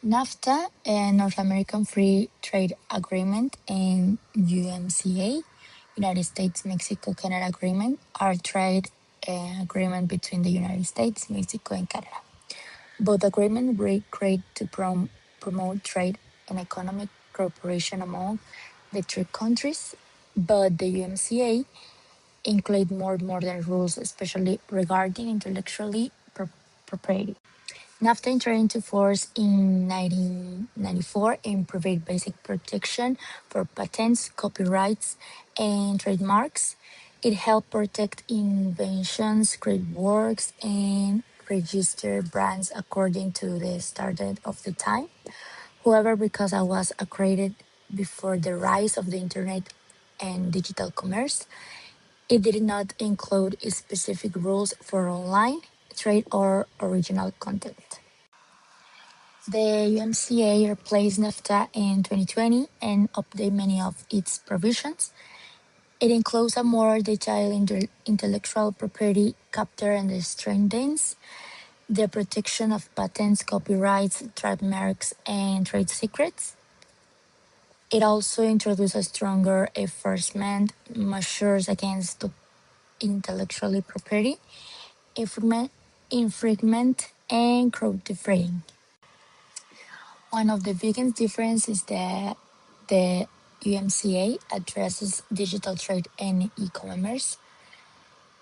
NAFTA, a North American Free Trade Agreement, and UMCA, United States Mexico Canada Agreement, are trade agreement between the United States, Mexico, and Canada. Both agreements were created to promote trade and economic cooperation among the three countries, but the UMCA include more modern rules, especially regarding intellectually property. NAFTA entered into force in 1994 and provided basic protection for patents, copyrights, and trademarks. It helped protect inventions, create works, and register brands according to the standard of the time. However, because I was created before the rise of the internet and digital commerce, it did not include specific rules for online trade or original content. The UMCA replaced NAFTA in 2020 and updated many of its provisions. It includes a more detailed intellectual property chapter and strengthens the protection of patents, copyrights, trademarks, and trade secrets. It also introduces stronger enforcement measures against intellectual property, infringement, and counterfeiting. One of the biggest differences is that the UMCA addresses digital trade and e-commerce.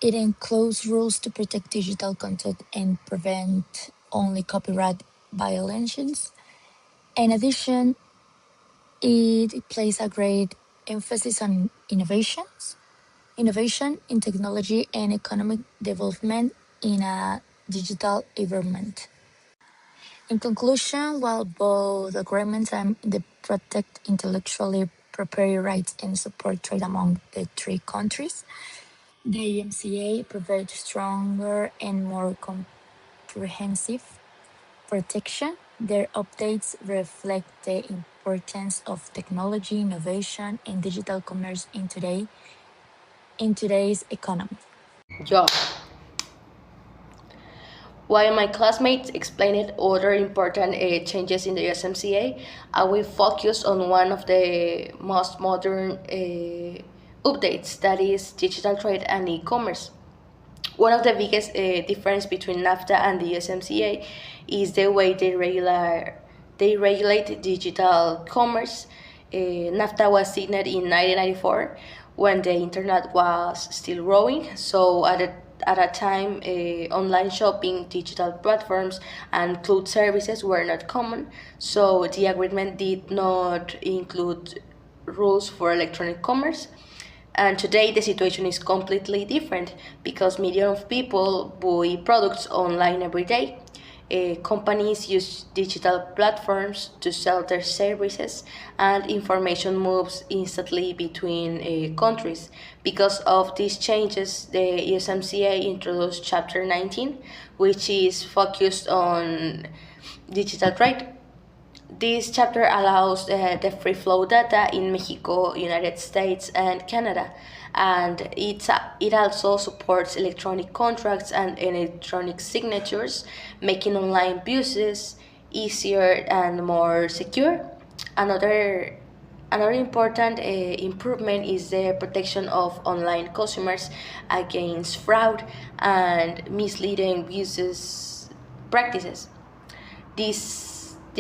It includes rules to protect digital content and prevent only copyright violations. In addition, it places a great emphasis on innovation in technology and economic development in a digital environment. In conclusion, while both agreements aim to protect intellectual property rights and support trade among the three countries, the UMCA provides stronger and more comprehensive protection. Their updates reflect the importance of technology, innovation, and digital commerce in today's economy. Yeah. While my classmates explained other important changes in the USMCA, I will focus on one of the most modern updates, that is digital trade and e-commerce. One of the biggest difference between NAFTA and the USMCA is the way they regulate digital commerce. NAFTA was signed in 1994 when the internet was still growing. So at a time, online shopping, digital platforms, and cloud services were not common. So the agreement did not include rules for electronic commerce. And today the situation is completely different because millions of people buy products online every day. Companies use digital platforms to sell their services, and information moves instantly between countries. Because of these changes, the USMCA introduced Chapter 19, which is focused on digital trade. This chapter allows the free flow data in Mexico, United States, and Canada, and it also supports electronic contracts and electronic signatures, making online business easier and more secure. Another Another important improvement is the protection of online customers against fraud and misleading business practices. The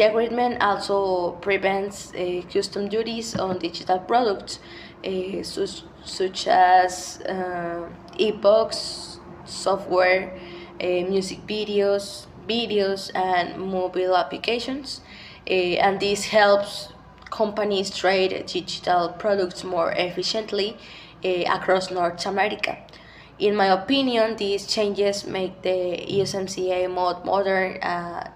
agreement also prevents custom duties on digital products, such as ebooks, software, music videos, and mobile applications. And this helps companies trade digital products more efficiently across North America. In my opinion, these changes make the USMCA more modern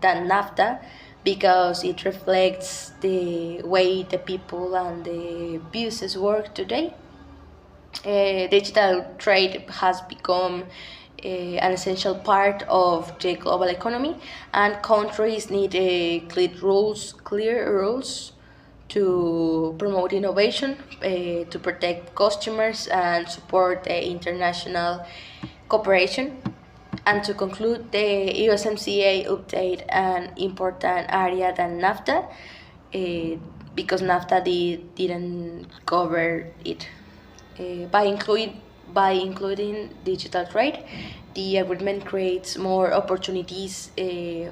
than NAFTA because it reflects the way the people and the business work today. Digital trade has become an essential part of the global economy, and countries need clear rules to promote innovation, to protect customers, and support international cooperation. And to conclude, the USMCA update an important area than NAFTA, because NAFTA didn't cover it. By including digital trade, the agreement creates more opportunities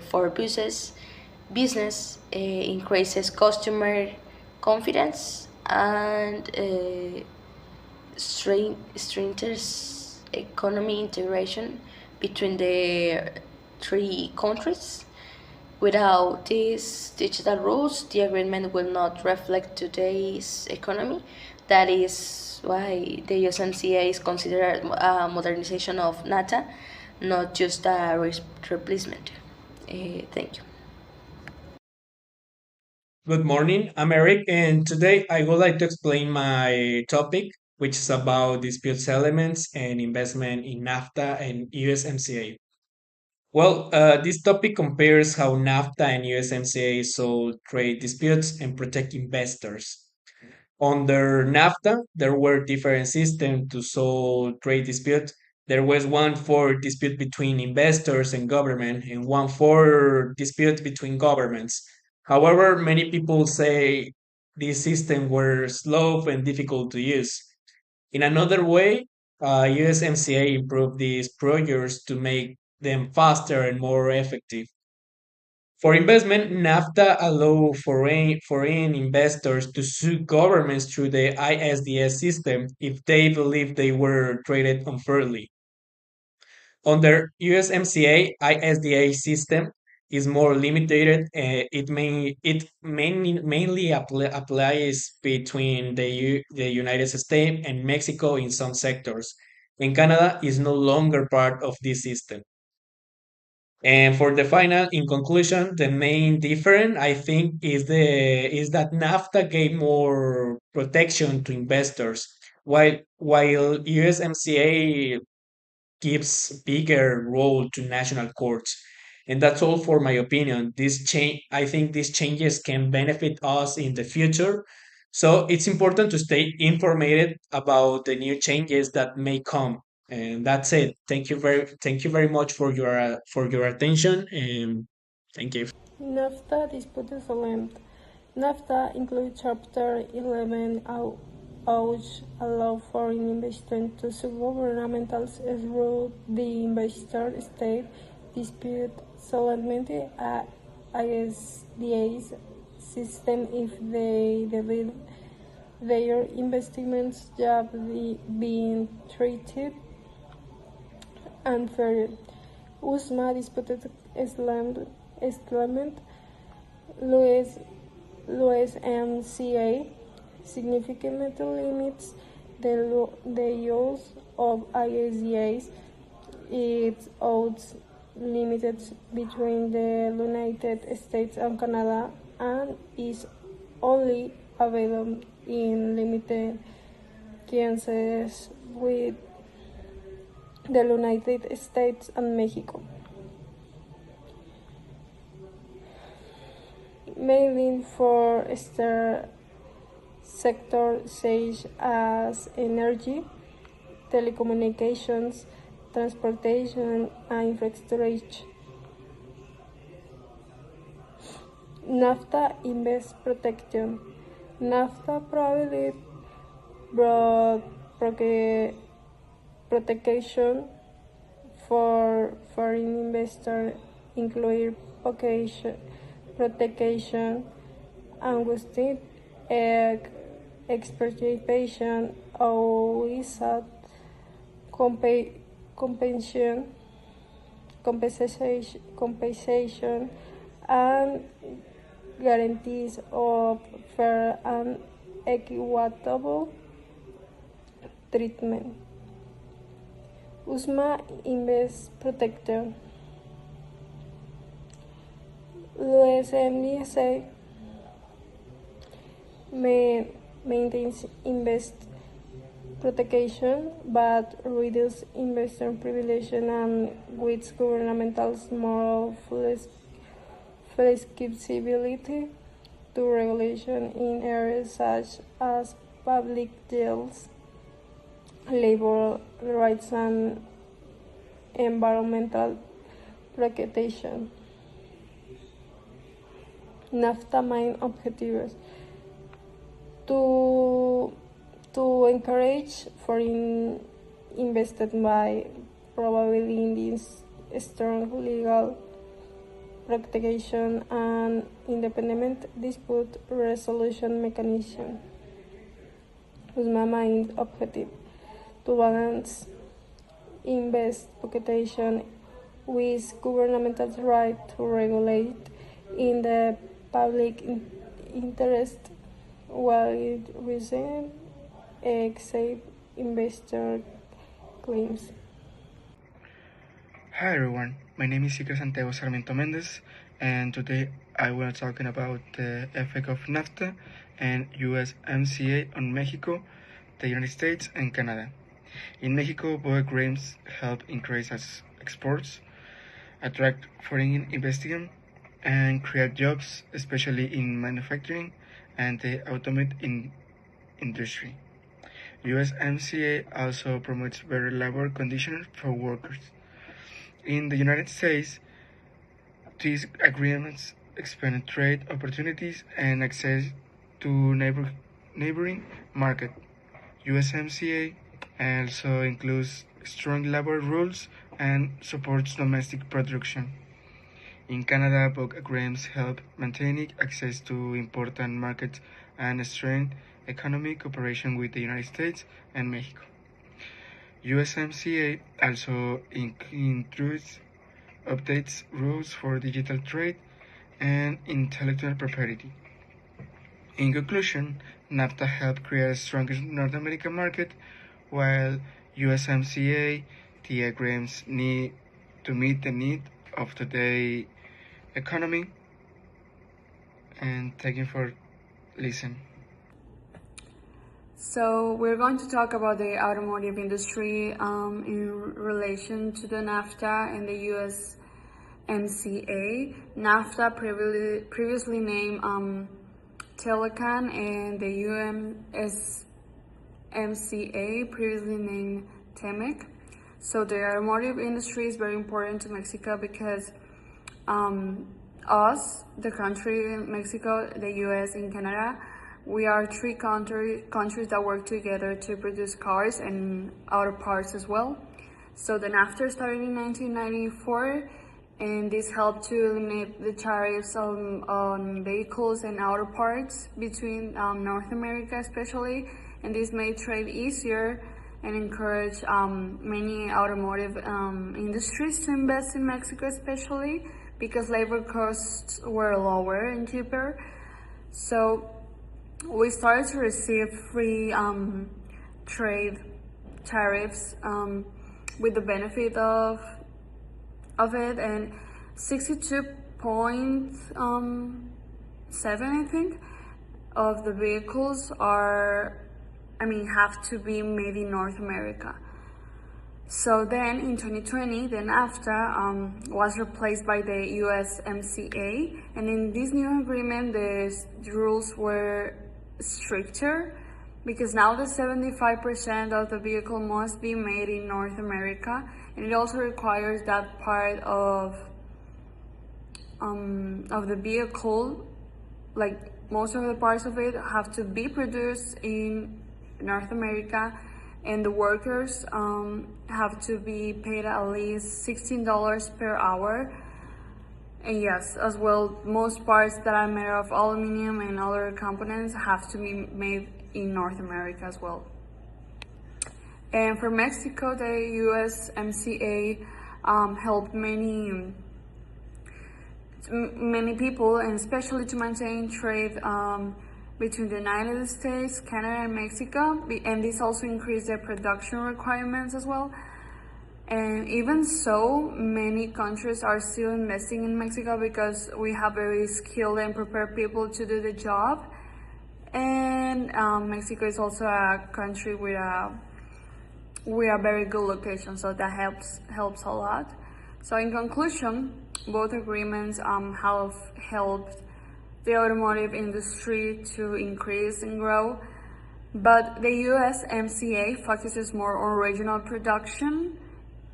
for business, increases customer confidence, and strengthens economy integration between the three countries. Without these digital rules, the agreement will not reflect today's economy. That is why the USMCA is considered a modernization of NATA, not just a replacement. Thank you. Good morning, I'm Erik, and today I would like to explain my topic, which is about dispute settlements and investment in NAFTA and USMCA. This topic compares how NAFTA and USMCA solve trade disputes and protect investors. Under NAFTA, there were different systems to solve trade disputes. There was one for dispute between investors and government, and one for dispute between governments. However, many people say these systems were slow and difficult to use. In another way, USMCA improved these projects to make them faster and more effective. For investment, NAFTA allow foreign investors to sue governments through the ISDS system if they believe they were treated unfairly. Under USMCA, ISDA system is more limited. It mainly applies between the United States and Mexico in some sectors, and Canada is no longer part of this system. And for the final, in conclusion, the main difference I think is that NAFTA gave more protection to investors, while USMCA gives bigger role to national courts. And that's all for my opinion. I think these changes can benefit us in the future. So it's important to stay informed about the new changes that may come. And that's it. Thank you very much for your attention, and thank you. NAFTA dispute settlement. NAFTA includes Chapter 11 which allow foreign investors to sue governmentals through the investor-state dispute settlement ISDA system if they believe their investments have been treated unfairly. USMA disputed settlement Louis MCA significantly limits the use of ISDAs. It odds limited between the United States and Canada and is only available in limited cases with the United States and Mexico. Mainly for sectors such as energy, telecommunications, transportation, and infrastructure. NAFTA invest protection. NAFTA provided broad protection for foreign investors, including protection against exploitation without compensation and guarantees of fair and equitable treatment. USMA Invest Protection. USMDSA maintains invest protection but reduces investor privilege and gives governmentals more flexibility to regulation in areas such as public jails, labor rights, and environmental protection. NAFTA main objectives to encourage foreign investment by providing this strong legal protection and independent dispute resolution mechanism. Was my main objective to balance invest protection with governmental right to regulate in the public interest while it resents except investor claims. Hi everyone, my name is Iker Sarmiento Mendez, and today I will talking about the effect of NAFTA and USMCA on Mexico, the United States, and Canada. In Mexico, both agreements help increase exports, attract foreign investment, and create jobs, especially in manufacturing and the automotive industry. USMCA also promotes better labor conditions for workers. In the United States, these agreements expand trade opportunities and access to neighboring markets. USMCA also includes strong labor rules and supports domestic production. In Canada, both agreements help maintaining access to important markets and strengthen economic cooperation with the United States and Mexico. USMCA also includes updates rules for digital trade and intellectual property. In conclusion, NAFTA helped create a stronger North American market, while USMCA, the agreements need to meet the need of today's economy. And thank you for listening. So we're going to talk about the automotive industry in relation to the NAFTA and the USMCA. NAFTA previously named Telecan, and the USMCA previously named TEMEC. So the automotive industry is very important to Mexico because us, the country, Mexico, the US, and Canada, we are three countries that work together to produce cars and auto parts as well. So the NAFTA started in 1994, and this helped to eliminate the tariffs on vehicles and auto parts between North America especially, and this made trade easier and encourage many automotive industries to invest in Mexico, especially because labor costs were lower and cheaper. So we started to receive free trade tariffs with the benefit of it, and 62.7, I think, of the vehicles have to be made in North America. So then in 2020, the NAFTA was replaced by the USMCA, and in this new agreement, the rules were stricter because now the 75% of the vehicle must be made in North America, and it also requires that part of the vehicle, like most of the parts of it, have to be produced in North America, and the workers have to be paid at least $16 per hour. And yes, as well, most parts that are made of aluminum and other components have to be made in North America as well. And for Mexico, the USMCA helped many people, and especially to maintain trade between the United States, Canada, and Mexico, and this also increased their production requirements as well. And even so, many countries are still investing in Mexico because we have very skilled and prepared people to do the job. And Mexico is also a country with a very good location, so that helps a lot. So in conclusion, both agreements have helped the automotive industry to increase and grow, but the USMCA focuses more on regional production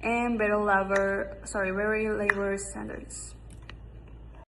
and better labor standards.